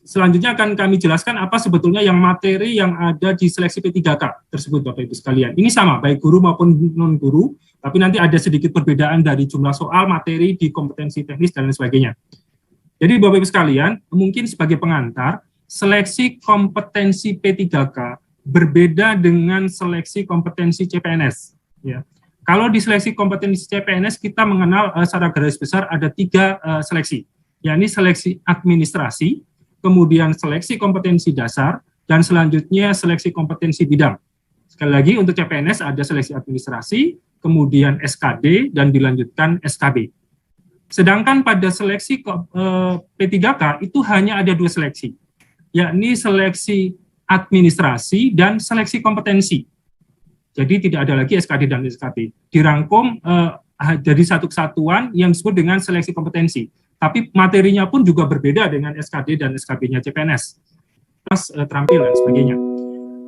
selanjutnya akan kami jelaskan apa sebetulnya yang materi yang ada di seleksi P3K tersebut, Bapak Ibu sekalian. Ini sama, baik guru maupun non-guru, tapi nanti ada sedikit perbedaan dari jumlah soal, materi di kompetensi teknis, dan lain sebagainya. Jadi Bapak Ibu sekalian, mungkin sebagai pengantar, seleksi kompetensi P3K berbeda dengan seleksi kompetensi CPNS. Ya. Kalau di seleksi kompetensi CPNS kita mengenal secara garis besar ada 3 seleksi, yakni seleksi administrasi, kemudian seleksi kompetensi dasar, dan selanjutnya seleksi kompetensi bidang. Sekali lagi untuk CPNS ada seleksi administrasi, kemudian SKD, dan dilanjutkan SKB. Sedangkan pada seleksi P3K itu hanya ada 2 seleksi, yakni seleksi administrasi dan seleksi kompetensi. Jadi tidak ada lagi SKD dan SKB. Dirangkum dari satu kesatuan yang disebut dengan seleksi kompetensi. Tapi materinya pun juga berbeda dengan SKD dan SKB-nya CPNS. Terampil dan sebagainya.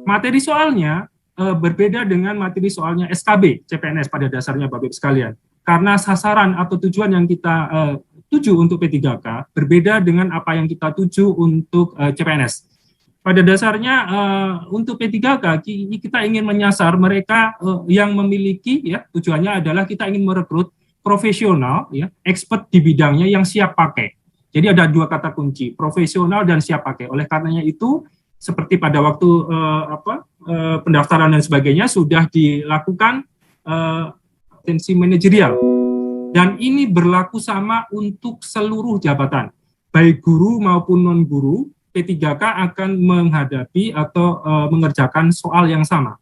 Materi soalnya berbeda dengan materi soalnya SKB CPNS pada dasarnya Bapak Ibu sekalian. Karena sasaran atau tujuan yang kita tuju untuk P3K berbeda dengan apa yang kita tuju untuk CPNS. Pada dasarnya untuk P3K kita ingin menyasar mereka yang memiliki, ya, tujuannya adalah kita ingin merekrut profesional, ya, expert di bidangnya yang siap pakai. Jadi ada 2 kata kunci, profesional dan siap pakai. Oleh karenanya itu seperti pada waktu pendaftaran dan sebagainya sudah dilakukan kompetensi manajerial, dan ini berlaku sama untuk seluruh jabatan, baik guru maupun non guru. P3K akan menghadapi atau mengerjakan soal yang sama.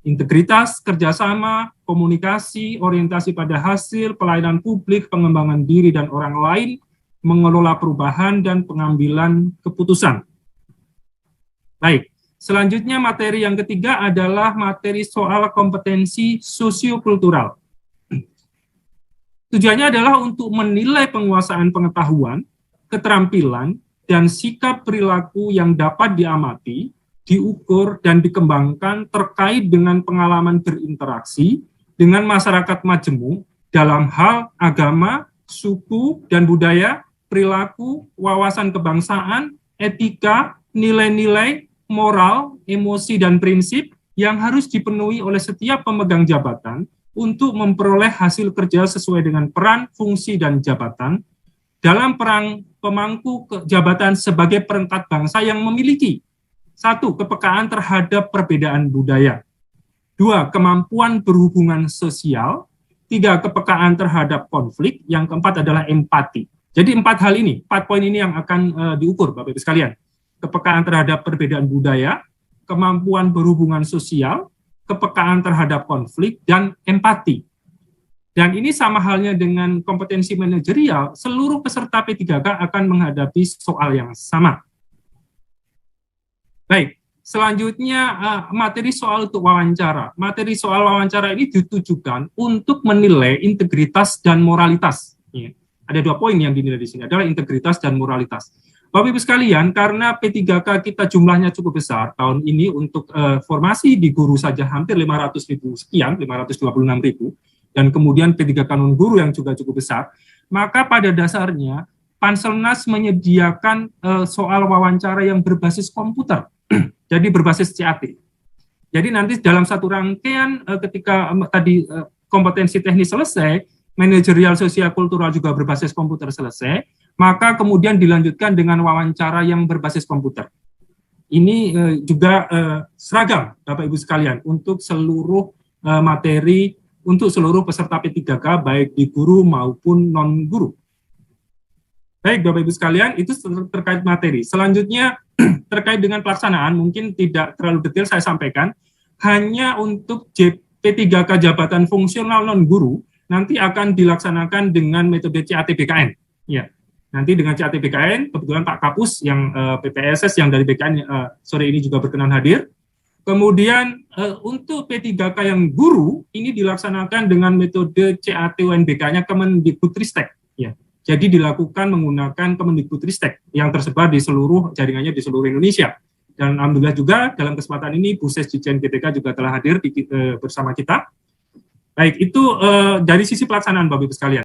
Integritas, kerjasama, komunikasi, orientasi pada hasil, pelayanan publik, pengembangan diri dan orang lain, mengelola perubahan, dan pengambilan keputusan. Baik, selanjutnya materi yang ketiga adalah materi soal kompetensi sosiokultural. Tujuannya adalah untuk menilai penguasaan pengetahuan, keterampilan, dan sikap perilaku yang dapat diamati, diukur, dan dikembangkan terkait dengan pengalaman berinteraksi dengan masyarakat majemuk dalam hal agama, suku, dan budaya, perilaku, wawasan kebangsaan, etika, nilai-nilai, moral, emosi, dan prinsip yang harus dipenuhi oleh setiap pemegang jabatan untuk memperoleh hasil kerja sesuai dengan peran, fungsi, dan jabatan dalam perang pemangku jabatan sebagai perangkat bangsa yang memiliki 1. Kepekaan terhadap perbedaan budaya, 2. Kemampuan berhubungan sosial, 3. Kepekaan terhadap konflik, yang keempat adalah empati. Jadi 4 hal ini, 4 poin ini yang akan diukur Bapak Ibu sekalian. Kepekaan terhadap perbedaan budaya, kemampuan berhubungan sosial, kepekaan terhadap konflik, dan empati. Dan ini sama halnya dengan kompetensi manajerial, seluruh peserta P3K akan menghadapi soal yang sama. Baik, selanjutnya materi soal untuk wawancara. Materi soal wawancara ini ditujukan untuk menilai integritas dan moralitas. Ya. Ada 2 poin yang dinilai di sini, adalah integritas dan moralitas. Bapak Ibu sekalian, karena P3K kita jumlahnya cukup besar tahun ini untuk formasi di guru saja hampir 500.000 sekian, 526.000, dan kemudian P3K non guru yang juga cukup besar, maka pada dasarnya Panselnas menyediakan soal wawancara yang berbasis komputer, jadi berbasis CAT. Jadi nanti dalam satu rangkaian ketika tadi kompetensi teknis selesai, manajerial sosial kultural juga berbasis komputer selesai, maka kemudian dilanjutkan dengan wawancara yang berbasis komputer. Ini juga seragam Bapak Ibu sekalian untuk seluruh materi, untuk seluruh peserta P3K, baik di guru maupun non-guru. Baik Bapak Ibu sekalian, itu terkait materi. Selanjutnya, terkait dengan pelaksanaan, mungkin tidak terlalu detail saya sampaikan, hanya untuk P3K jabatan fungsional non-guru, nanti akan dilaksanakan dengan metode CAT-BKN. Ya, nanti dengan CAT-BKN, kebetulan Pak Kapus yang PPSS yang dari BKN sore ini juga berkenan hadir. Kemudian untuk P3K yang guru ini dilaksanakan dengan metode CAT-UNBK-nya Kemendikbudristek. Ya, jadi dilakukan menggunakan Kemendikbudristek yang tersebar di seluruh jaringannya di seluruh Indonesia. Dan alhamdulillah juga dalam kesempatan ini Bu Sesjijen GTK juga telah hadir bersama kita. Baik, itu dari sisi pelaksanaan Bapak Ibu sekalian.